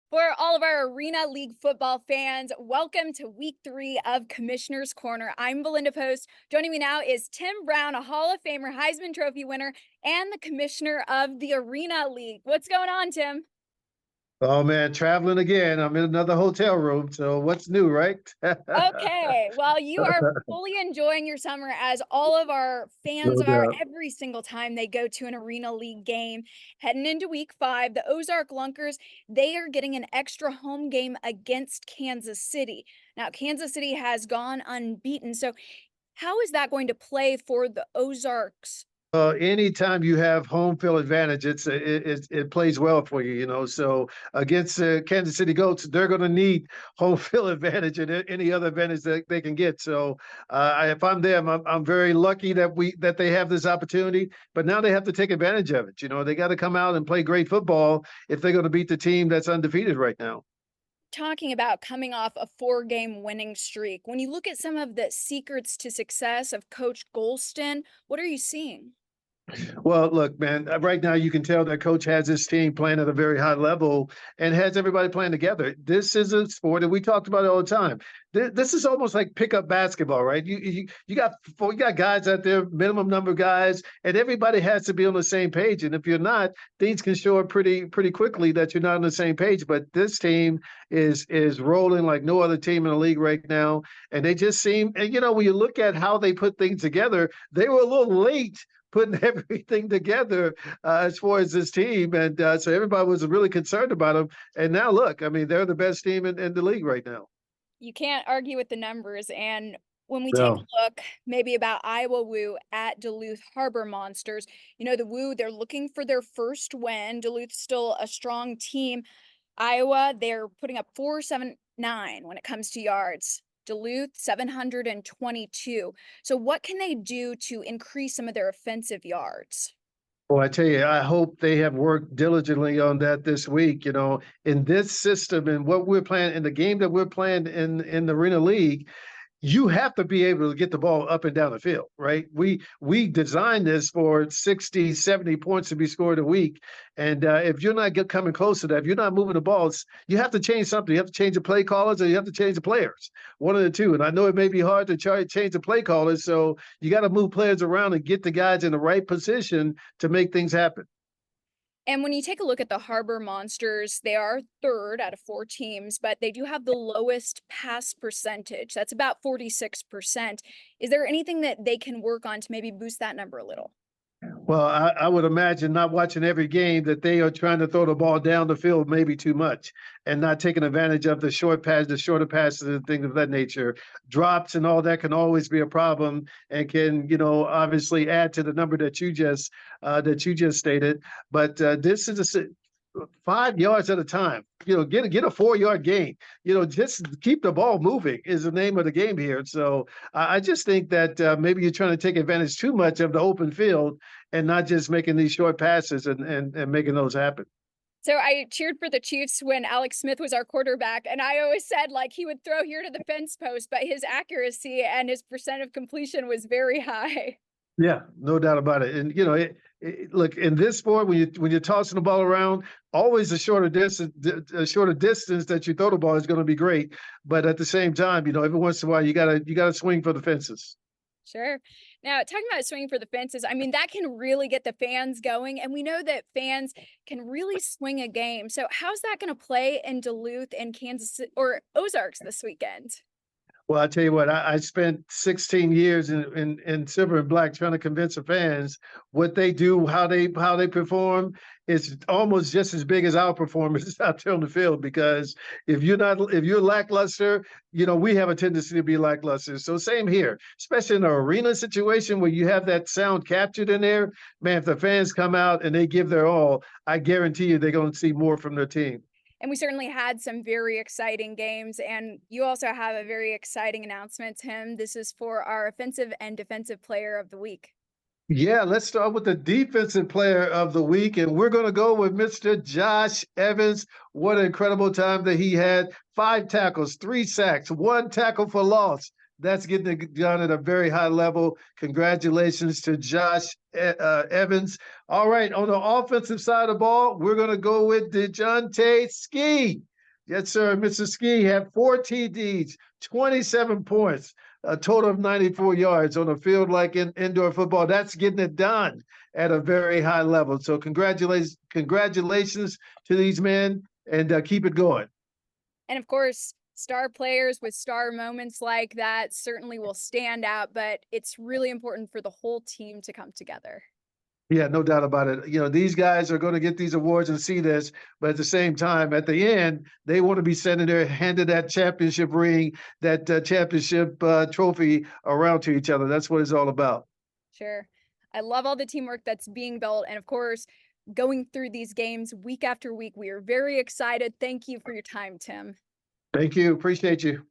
For all of our Arena League football fans, welcome to week 3 of Commissioner's Corner. I'm Belinda Post. Joining me now is Tim Brown, a Hall of Famer, Heisman Trophy winner, and the commissioner of the Arena League. What's going on, Tim? Oh man, traveling again. I'm in another hotel room. So what's new, right? Okay, well, you are fully enjoying your summer as all of our fans No are doubt. every single time they go to an Arena League game. Heading into week 5, the Ozark Lunkers, they are getting an extra home game against Kansas City. Now, Kansas City has gone unbeaten. So, how is that going to play for the Ozarks? Anytime you have home field advantage, it plays well for you, you know. So against Kansas City Goats, they're going to need home field advantage and any other advantage that they can get. So if I'm them, I'm very lucky that they have this opportunity. But now they have to take advantage of it. You know, they got to come out and play great football if they're going to beat the team that's undefeated right now. Talking about coming off a 4-game winning streak, when you look at some of the secrets to success of Coach Golston, what are you seeing? Well, look, man, right now you can tell that coach has his team playing at a very high level and has everybody playing together. This is a sport, and we talked about it all the time. This is almost like pickup basketball, right? You got guys out there, minimum number of guys, and everybody has to be on the same page. And if you're not, things can show up pretty quickly that you're not on the same page. But this team is rolling like no other team in the league right now, and they just seem. And you know, when you look at how they put things together, they were a little late putting everything together as far as this team. And so everybody was really concerned about them. And now look, I mean, they're the best team in the league right now. You can't argue with the numbers. And when we take No. a look maybe about Iowa Woo at Duluth Harbor Monsters, the Woo, they're looking for their first win. Duluth's still a strong team. Iowa, they're putting up 479 when it comes to yards. Duluth, 722. So what can they do to increase some of their offensive yards? Well, I tell you, I hope they have worked diligently on that this week. You know, in this system and what we're playing in the game that we're playing in the Arena League, you have to be able to get the ball up and down the field, right? We designed this for 60, 70 points to be scored a week. And if you're not coming close to that, if you're not moving the balls, you have to change something. You have to change the play callers or you have to change the players, one of the two. And I know it may be hard to try to change the play callers. So you got to move players around and get the guys in the right position to make things happen. And when you take a look at the Harbor Monsters, they are third out of 4 teams, but they do have the lowest pass percentage. That's about 46%. Is there anything that they can work on to maybe boost that number a little? Well, I would imagine not watching every game that they are trying to throw the ball down the field maybe too much and not taking advantage of the shorter passes and things of that nature. Drops and all that can always be a problem and can, you know, obviously add to the number that you just stated. But this is 5 yards at a time. You know, get a 4 yard gain. You know, just keep the ball moving is the name of the game here. So I just think that maybe you're trying to take advantage too much of the open field and not just making these short passes and making those happen. So I cheered for the Chiefs when Alex Smith was our quarterback, and I always said like he would throw here to the fence post, but his accuracy and his percent of completion was very high. Yeah, no doubt about it. And you know, look in this sport when you're tossing the ball around, always a shorter distance that you throw the ball is going to be great. But at the same time, you know, every once in a while you gotta swing for the fences. Sure. Now, talking about swinging for the fences, I mean, that can really get the fans going. And we know that fans can really swing a game. So, how's that going to play in Duluth and or Ozarks this weekend? Well, I tell you what, I spent 16 years in silver and black trying to convince the fans what they do, how they perform is almost just as big as our performance out there on the field. Because if you're lackluster, you know, we have a tendency to be lackluster. So same here, especially in an arena situation where you have that sound captured in there. Man, if the fans come out and they give their all, I guarantee you they're going to see more from their team. And we certainly had some very exciting games. And you also have a very exciting announcement, Tim. This is for our offensive and defensive player of the week. Yeah, let's start with the defensive player of the week, and we're going to go with Mr. Josh Evans. What an incredible time that he had. 5 tackles, 3 sacks, 1 tackle for loss. That's getting it done at a very high level. Congratulations to Josh Evans. All right, on the offensive side of the ball, we're going to go with DeJounte Ski. Yes, sir. Mr. Ski had 4 TDs, 27 points, a total of 94 yards on a field like in indoor football. That's getting it done at a very high level. So congratulations to these men, and keep it going. And of course, star players with star moments like that certainly will stand out, but it's really important for the whole team to come together. Yeah, no doubt about it. You know, these guys are going to get these awards and see this, but at the same time, at the end, they want to be sending their handed that championship ring, that championship trophy around to each other. That's what it's all about. Sure. I love all the teamwork that's being built. And of course, going through these games week after week, we are very excited. Thank you for your time, Tim. Thank you. Appreciate you.